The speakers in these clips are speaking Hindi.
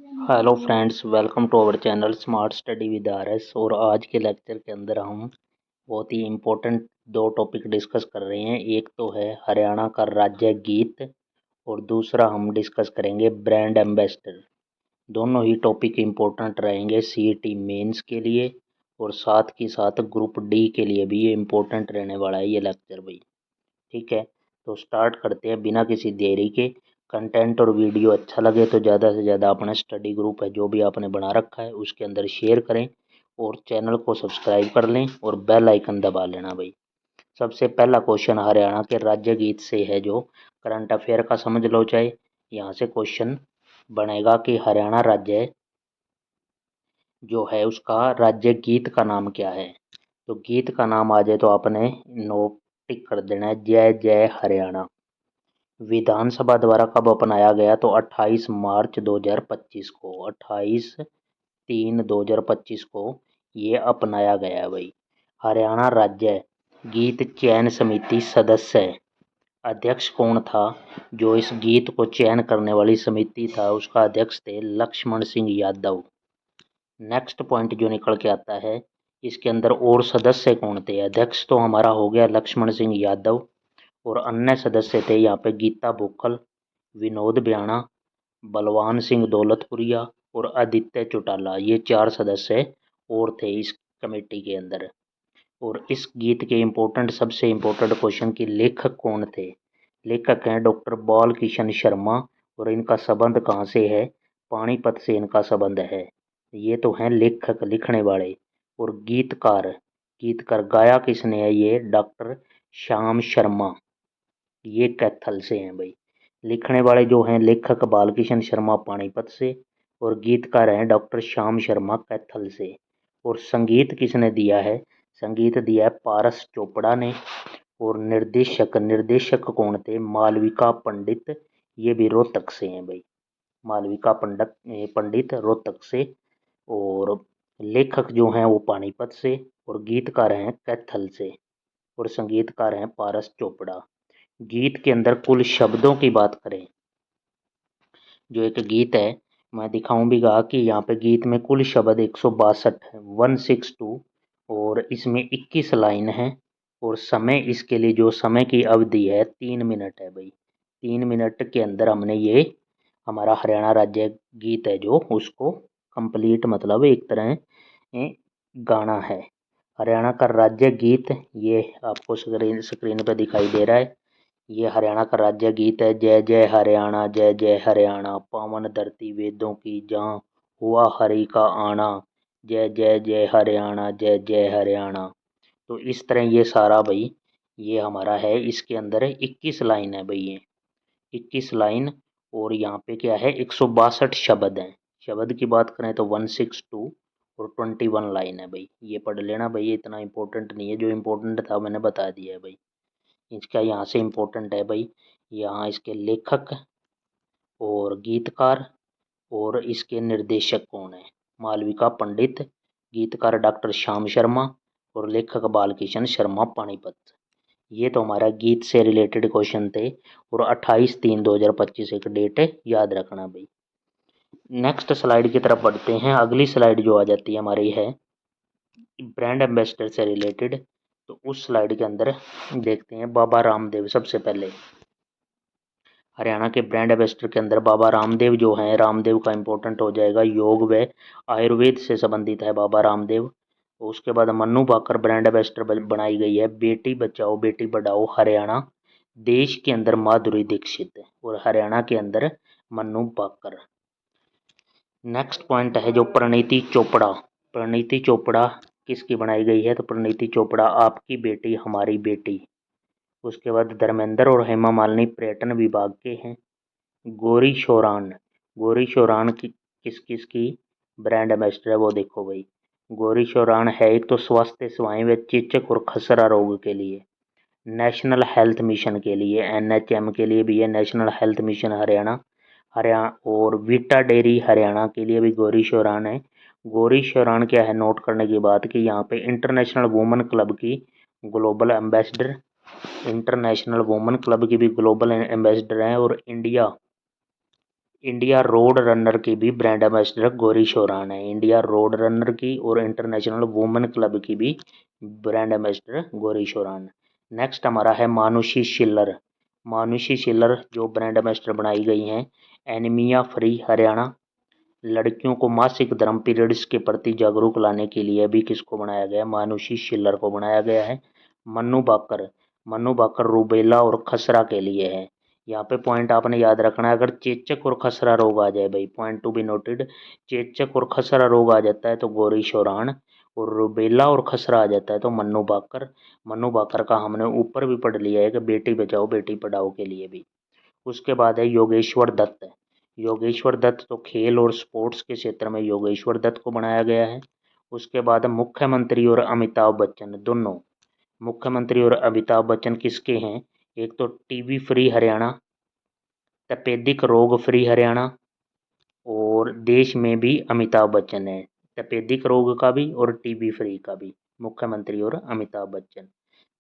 Hello friends, welcome to our channel smart study with RS. और आज के लेक्चर के अंदर हम बहुत ही इम्पोर्टेंट दो टॉपिक डिस्कस कर रहे हैं। एक तो है हरियाणा का राज्य गीत और दूसरा हम डिस्कस करेंगे ब्रांड एम्बेसडर। दोनों ही टॉपिक इम्पोर्टेंट रहेंगे सीईटी मेंस के लिए और साथ ही साथ ग्रुप डी के लिए भी ये इम्पोर्टेंट रहने वाला है ये लेक्चर भाई। ठीक है, तो स्टार्ट करते हैं बिना किसी देरी के। कंटेंट और वीडियो अच्छा लगे तो ज़्यादा से ज़्यादा अपना स्टडी ग्रुप है जो भी आपने बना रखा है उसके अंदर शेयर करें और चैनल को सब्सक्राइब कर लें और बेल आइकन दबा लेना भाई। सबसे पहला क्वेश्चन हरियाणा के राज्य गीत से है, जो करंट अफेयर का समझ लो चाहे। यहाँ से क्वेश्चन बनेगा कि हरियाणा राज्य जो है उसका राज्य गीत का नाम क्या है। तो गीत का नाम आ जाए तो आपने नोट टिक कर देना है, जय जय हरियाणा। विधानसभा द्वारा कब अपनाया गया, तो 28 मार्च 2025 को, 28/3/2025 को ये अपनाया गया है भाई। हरियाणा राज्य गीत चयन समिति सदस्य है। अध्यक्ष कौन था, जो इस गीत को चयन करने वाली समिति था उसका अध्यक्ष थे लक्ष्मण सिंह यादव। नेक्स्ट पॉइंट जो निकल के आता है इसके अंदर और सदस्य कौन थे। अध्यक्ष तो हमारा हो गया लक्ष्मण सिंह यादव और अन्य सदस्य थे यहाँ पे गीता भुक्कल, विनोद ब्याणा, बलवान सिंह दौलतपुरिया और आदित्य चौटाला। ये चार सदस्य और थे इस कमेटी के अंदर। और इस गीत के इम्पोर्टेंट सबसे इम्पोर्टेंट क्वेश्चन की लेखक कौन थे। लेखक हैं डॉक्टर बाल किशन शर्मा और इनका संबंध कहाँ से है, पानीपत से इनका संबंध है। ये तो हैं लेखक, लिखने वाले। और गीतकार, गीतकार गाया किसने है, ये डॉक्टर श्याम शर्मा, ये कैथल से हैं भाई। लिखने वाले जो हैं लेखक बालकिशन शर्मा पानीपत से और गीतकार हैं डॉक्टर श्याम शर्मा कैथल से। और संगीत किसने दिया है, संगीत दिया है पारस चोपड़ा ने। और निर्देशक, निर्देशक कौन थे, मालविका पंडित, ये भी रोहतक से हैं भाई। मालविका पंडित पंडित रोहतक से। और लेखक जो हैं वो पानीपत से और गीतकार हैं कैथल से और संगीतकार हैं पारस चोपड़ा। गीत के अंदर कुल शब्दों की बात करें, जो एक गीत है, मैं दिखाऊं भी गा कि यहाँ पे गीत में कुल शब्द 162 है, 162। और इसमें 21 लाइन है और समय इसके लिए जो समय की अवधि है 3 मिनट है भाई। 3 मिनट के अंदर हमने ये हमारा हरियाणा राज्य गीत है जो उसको कंप्लीट, मतलब एक तरह गाना है। हरियाणा का राज्य गीत ये आपको स्क्रीन स्क्रीन पे दिखाई दे रहा है। ये हरियाणा का राज्य गीत है, जय जय हरियाणा, जय जय हरियाणा, पावन धरती वेदों की जहाँ हुआ हरि का आना, जय जय जय हरियाणा, जय जय हरियाणा। तो इस तरह ये सारा भाई ये हमारा है। इसके अंदर 21 लाइन है भाई, ये 21 लाइन। और यहाँ पे क्या है, 162 शब्द हैं। शब्द की बात करें तो 162 और 21 लाइन है भाई। ये पढ़ लेना भाई, ये इतना इंपॉर्टेंट नहीं है, जो इम्पोर्टेंट था मैंने बता दिया है भाई। इसका यहाँ से इम्पोर्टेंट है भाई, यहाँ इसके लेखक और गीतकार और इसके निर्देशक कौन है, मालविका पंडित, गीतकार डॉक्टर श्याम शर्मा और लेखक बालकिशन शर्मा पानीपत। ये तो हमारा गीत से रिलेटेड क्वेश्चन थे। और 28/3/2025 एक डेट है, याद रखना भाई। नेक्स्ट स्लाइड की तरफ बढ़ते हैं। अगली स्लाइड जो आ जाती है हमारी है ब्रांड एम्बेसडर से रिलेटेड। तो उस स्लाइड के अंदर देखते हैं बाबा रामदेव। सबसे पहले हरियाणा के ब्रांड एम्बेसडर के अंदर बाबा रामदेव जो हैं, रामदेव का इंपॉर्टेंट हो जाएगा, योग व आयुर्वेद से संबंधित है बाबा रामदेव। उसके बाद मन्नू भाकर ब्रांड एम्बेसडर बनाई गई है, बेटी बचाओ बेटी पढ़ाओ हरियाणा। देश के अंदर माधुरी दीक्षित और हरियाणा के अंदर मन्नू भाकर। नेक्स्ट पॉइंट है जो परिणीति चोपड़ा। परिणीति चोपड़ा किसकी बनाई गई है, तो परिणीति चोपड़ा आपकी बेटी हमारी बेटी। उसके बाद धर्मेंद्र और हेमा मालिनी पर्यटन विभाग के हैं। गौरी शोरान, गौरी शोरान की किस किस की ब्रांड एम्बेसडर है, वो देखो भाई। गौरी शोरान है एक तो स्वास्थ्य सेवाएं व चेचक और खसरा रोग के लिए, नेशनल हेल्थ मिशन के लिए, एनएचएम के लिए भी है, national health mission Haryana. Haryana और वीटा डेयरी हरियाणा के लिए भी गौरी शोरान है। गौरी शोरान क्या है, नोट करने की बात कि यहाँ पे इंटरनेशनल वुमेन क्लब की global ambassador, international women club की भी ग्लोबल एम्बेसडर हैं। और इंडिया इंडिया रोड रनर की भी ब्रांड एम्बेसडर गौरी शोरान है। इंडिया रोड रनर की और इंटरनेशनल वुमेन क्लब की भी brand ambassador Gauri Sheoran. Next हमारा है मानुषी शिल्लर। मानुषी शिल्लर जो ब्रांड एम्बेसडर बनाई गई हैं एनीमिया फ्री हरियाणा। लड़कियों को मासिक धर्म पीरियड्स के प्रति जागरूक लाने के लिए भी किसको बनाया गया? मानुषी शिल्लर को बनाया गया है। मन्नू बाकर रूबेला और खसरा के लिए है। यहाँ पे पॉइंट आपने याद रखना है, अगर चेचक और खसरा रोग आ जाए भाई, पॉइंट टू बी नोटेड, चेचक और खसरा रोग आ जाता है तो गौरी शोरान, और रूबेला और खसरा आ जाता है तो मन्नू बाकर। मन्नू बाकर का हमने ऊपर भी पढ़ लिया है कि बेटी बचाओ बेटी पढ़ाओ के लिए भी। उसके बाद है योगेश्वर दत्त। योगेश्वर दत्त तो खेल और स्पोर्ट्स के क्षेत्र में योगेश्वर दत्त को बनाया गया है। उसके बाद मुख्यमंत्री और अमिताभ बच्चन दोनों, मुख्यमंत्री और अमिताभ बच्चन किसके हैं? एक तो टीबी फ्री हरियाणा, तपेदिक रोग फ्री हरियाणा, और देश में भी अमिताभ बच्चन है, तपेदिक रोग का भी और टीबी फ्री का भी, मुख्यमंत्री और अमिताभ बच्चन।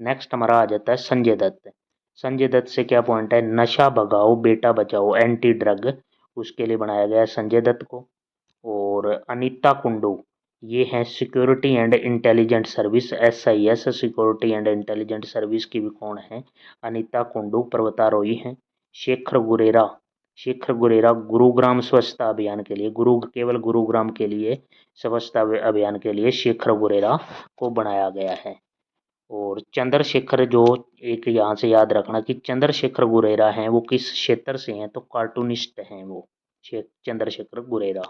नेक्स्ट हमारा आ जाता है संजय दत्त। संजय दत्त से क्या पॉइंट है? नशा भगाओ बेटा बचाओ एंटी ड्रग, उसके लिए बनाया गया है संजय दत्त को। और अनीता कुंडू, ये हैं security and intelligent service, SIS security and intelligent service की भी कौन है? अनीता कुंडू पर्वतारोही हैं। शेखर गुरेरा, शेखर गुरेरा गुरुग्राम स्वच्छता अभियान के लिए, केवल गुरुग्राम के लिए स्वच्छता अभियान के लिए शेखर गुरेरा को बनाया गया है। और चंद्रशेखर, जो एक यहाँ से याद रखना कि चंद्रशेखर गुरेरा हैं वो किस क्षेत्र से हैं? तो कार्टूनिस्ट हैं वो चंद्रशेखर गुरेरा।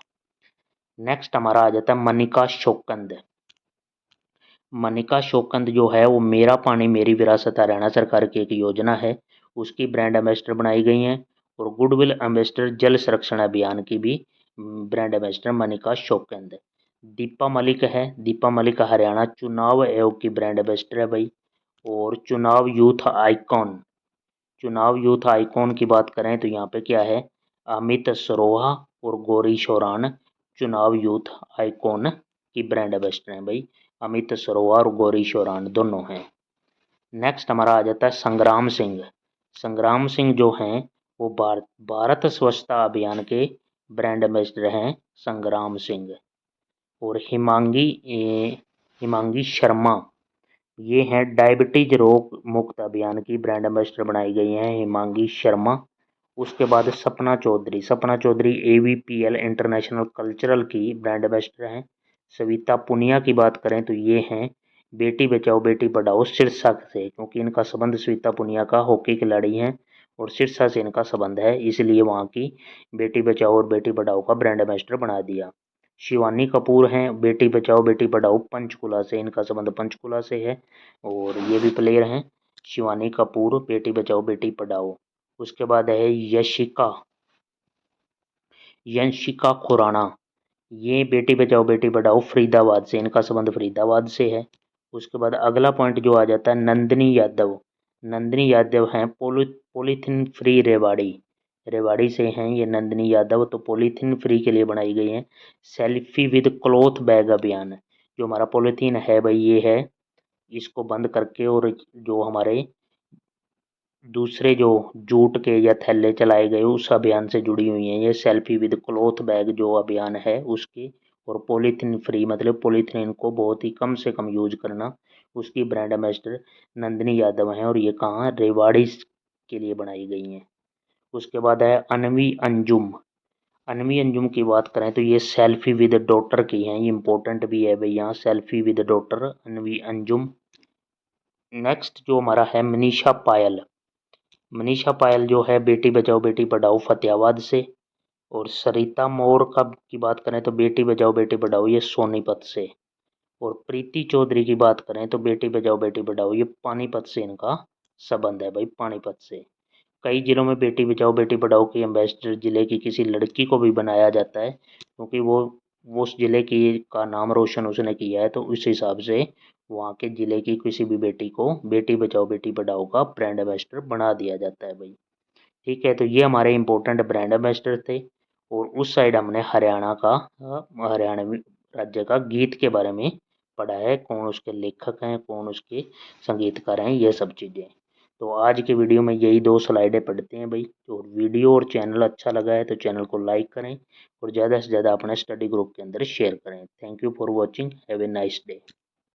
नेक्स्ट हमारा आ जाता है मनिका शोकंद। मनिका शोकंद जो है वो मेरा पानी मेरी विरासत हरियाणा सरकार की एक योजना है, उसकी ब्रांड एम्बेसडर बनाई गई हैं। और गुडविल एम्बेसडर जल संरक्षण अभियान की भी ब्रांड एम्बेसडर मनिका शोकंद। दीपा मलिक है, दीपा मलिक हरियाणा चुनाव आयोग की ब्रांड एम्बेसडर है भाई। और चुनाव यूथ आइकॉन की बात करें तो यहाँ पे क्या है? अमित सरोहा और गौरी शोरान चुनाव यूथ आइकॉन की ब्रांड एम्बेसडर हैं भाई। अमित सरोहा और गौरी शोरान दोनों हैं। नेक्स्ट हमारा आ जाता है संग्राम सिंह। संग्राम सिंह जो हैं वो भारत स्वच्छता अभियान के ब्रांड एम्बेसडर हैं संग्राम सिंह। और हिमांगी शर्मा, ये हैं डायबिटीज रोग मुक्त अभियान की ब्रांड एम्बेसडर बनाई गई हैं हिमांगी शर्मा। उसके बाद Sapna Chaudhary, Sapna Chaudhary AVPL international cultural की ब्रांड एम्बेसडर हैं। सविता पुनिया की बात करें तो ये हैं बेटी बचाओ बेटी पढ़ाओ सिरसा से, क्योंकि इनका संबंध सविता पुनिया का हॉकी खिलाड़ी हैं और सिरसा से इनका संबंध है, इसलिए वहाँ की बेटी बचाओ और बेटी पढ़ाओ का ब्रांड एम्बेसडर बना दिया। शिवानी कपूर हैं बेटी बचाओ बेटी पढ़ाओ पंचकुला से, इनका संबंध पंचकुला से है और ये भी प्लेयर हैं शिवानी कपूर बेटी बचाओ बेटी पढ़ाओ। उसके बाद है यंशिका खुराना, ये बेटी बचाओ बेटी पढ़ाओ फरीदाबाद से, इनका संबंध फरीदाबाद से है। उसके बाद अगला पॉइंट जो आ जाता है नंदिनी यादव। नंदिनी यादव हैं पॉलीथीन फ्री रेवाड़ी, रेवाड़ी से हैं ये नंदिनी यादव, तो पॉलीथीन फ्री के लिए बनाई गई हैं सेल्फी विद क्लॉथ बैग अभियान। जो हमारा पॉलीथीन है भाई ये है, इसको बंद करके और जो हमारे दूसरे जो जूट के या थैले चलाए गए उस अभियान से जुड़ी हुई हैं ये सेल्फी विद क्लॉथ बैग जो अभियान है उसकी। और पॉलीथीन फ्री मतलब पॉलीथीन को बहुत ही कम से कम यूज करना, उसकी ब्रांड एम्बेसडर नंदिनी यादव हैं और ये कहाँ रेवाड़ी के लिए बनाई गई हैं। उसके बाद है अनवी अंजुम। अनवी अंजुम की बात करें तो ये सेल्फी विद डॉटर की हैं, ये इंपॉर्टेंट भी है भाई यहाँ selfie with daughter Anvi Anjum. Next जो हमारा है मनीषा पायल। मनीषा पायल जो है बेटी बचाओ बेटी पढ़ाओ फतेहाबाद से। और सरिता मोर का की बात करें तो बेटी बचाओ बेटी पढ़ाओ ये सोनीपत से। और प्रीति चौधरी की बात करें तो बेटी बचाओ बेटी पढ़ाओ ये पानीपत से इनका संबंध है भाई, पानीपत से। कई जिलों में बेटी बचाओ बेटी पढ़ाओ की एम्बेसडर जिले की किसी लड़की को भी बनाया जाता है, क्योंकि वो उस जिले की का नाम रोशन उसने किया है, तो उस हिसाब से वहाँ के जिले की किसी भी बेटी को बेटी बचाओ बेटी पढ़ाओ का ब्रांड एम्बेसडर बना दिया जाता है भाई। ठीक है, तो ये हमारे इंपॉर्टेंट ब्रांड एम्बेसडर थे। और उस साइड हमने हरियाणवी राज्य का गीत के बारे में पढ़ा है, कौन उसके लेखक हैं कौन उसके संगीतकार हैं ये सब चीज़ें। तो आज के वीडियो में यही 2 स्लाइडें पढ़ते हैं भाई। तो वीडियो और चैनल अच्छा लगा है तो चैनल को लाइक करें और ज़्यादा से ज़्यादा अपने स्टडी ग्रुप के अंदर शेयर करें। Thank you for watching, have a nice day.